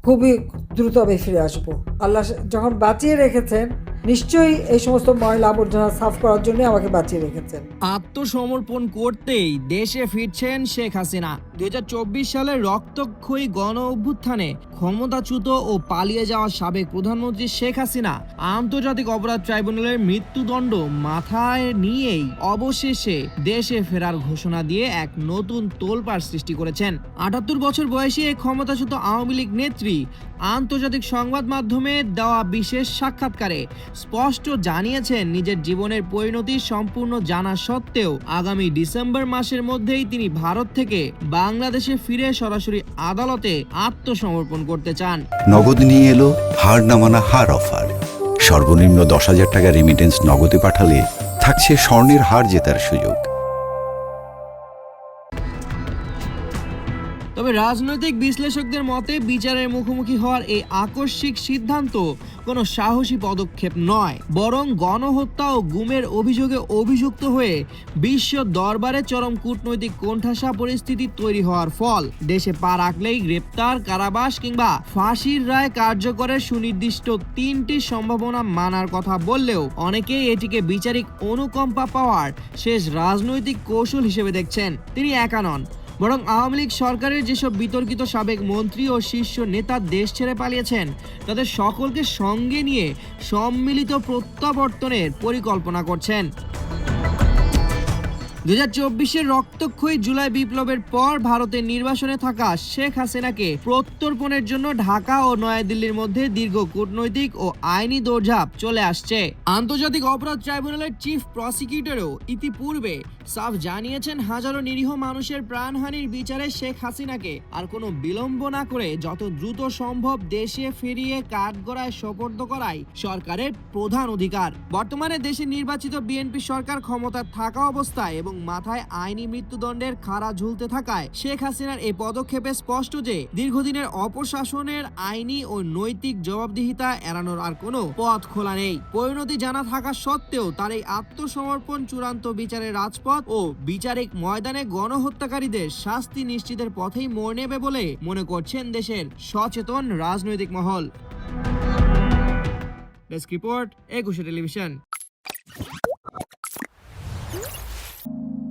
খুবই দ্রুত আমি ফিরে আসবো। আল্লাহ যখন বাঁচিয়ে রেখেছেন, নিশ্চয়ই এই সমস্ত ময়লা আবর্জনা সাফ করার জন্য আমাকে বাঁচিয়ে রেখেছেন। আত্মসমর্পণ করতেই দেশে ফিরছেন শেখ হাসিনা। 2024 সালের রক্তক্ষয়ী গণ অভ্যুত্থানে ক্ষমতাচ্যুত ও পালিয়ে যাওয়া সাবেক প্রধানমন্ত্রী শেখ হাসিনা আন্তর্জাতিক অপরাধ ট্রাইব্যুনালের মৃত্যুদণ্ড মাথায় নিয়েই অবশেষে দেশে ফেরার ঘোষণা দিয়ে এক নতুন তোলপাড় সৃষ্টি করেছেন। 78 বছর বয়সী এই ক্ষমতাচ্যুত আওয়ামী লীগ নেত্রী আন্তর্জাতিক সংবাদ মাধ্যমে দেওয়া বিশেষ সাক্ষাৎকারে স্পষ্ট জানিয়েছেন, নিজের জীবনের পরিণতি সম্পূর্ণ জানা সত্ত্বেও আগামী ডিসেম্বর মাসের মধ্যেই তিনি ভারত থেকে বাংলাদেশে ফিরে সরাসরি আদালতে আত্মসমর্পণ করতে চান। নগদ নিয়ে এলো হার না মানা হার অফার। সর্বনিম্ন 10,000 টাকা রেমিটেন্স নগদে পাঠালে থাকছে স্বর্ণের হার জেতার সুযোগ। তবে রাজনৈতিক বিশ্লেষকদের মতে বিচারের মুখোমুখি হওয়ার এই আকস্মিক সিদ্ধান্ত কোনো সাহসী পদক্ষেপ নয়, বরং গণহত্যা ও গুমের অভিযোগে অভিযুক্ত হয়ে বিশ্ব দরবারে চরম কূটনৈতিক কোণঠাসা পরিস্থিতি তৈরি হওয়ার ফল। দেশে পা রাখলেই গ্রেপ্তার, কারাবাস কিংবা ফাঁসির রায় কার্যকরের সুনির্দিষ্ট 3টি সম্ভাবনা মানার কথা বললেও অনেকেই এটিকে বিচারিক অনুকম্পা পাওয়ার শেষ রাজনৈতিক কৌশল হিসেবে দেখছেন। তিনি একা নন, বরং আওয়ামী লীগ সরকারের যেসব বিতর্কিত সাবেক মন্ত্রী ও শীর্ষ নেতা দেশ ছেড়ে পালিয়েছেন তাদের সকলকে সঙ্গে নিয়ে সম্মিলিত প্রত্যাবর্তনের পরিকল্পনা করছেন। 2024-এর রক্তক্ষয়ী জুলাই বিপ্লবের পর ভারতের নির্বাসনে থাকা শেখ হাসিনাকে প্রত্যর্পণের জন্য ঢাকা ও নয়াদিল্লির মধ্যে দীর্ঘ কূটনৈতিক ও আইনি দৌড়ঝাঁপ চলে আসছে। আন্তর্জাতিক অপরাধ ট্রাইব্যুনালের চিফ প্রসিকিউটরও ইতিপূর্বে সাফ জানিয়েছেন, হাজারো নিরীহ মানুষের প্রাণহানির বিচারে শেখ হাসিনাকে আর কোনো বিলম্ব না করে যত দ্রুত সম্ভব দেশে ফিরিয়ে কাঠগড়ায় সোপর্দ করাই সরকারের প্রধান অধিকার। বর্তমানে দেশে নির্বাচিত বিএনপি সরকার ক্ষমতা থাকা অবস্থায় এবং মাথায় আইনি মৃত্যুদণ্ডের খাড়া ঝুলতে থাকায় শেখ হাসিনার এই পদক্ষেপে স্পষ্ট যে দীর্ঘদিনের অপশাসনের আইনি ও নৈতিক জবাবদিহিতা এড়ানোর আর কোনো পথ খোলা নেই। পরিণতি জানা থাকা সত্ত্বেও তার এই আত্মসমর্পণ চূড়ান্ত বিচারের রাজপথ ও বিচারিক ময়দানে গণহত্যাকারীদের শাস্তি নিশ্চিতের পথেই মোড় নেবে বলে মনে করছেন দেশের সচেতন রাজনৈতিক মহল। ডেস্ক রিপোর্ট, একুশে টেলিভিশন।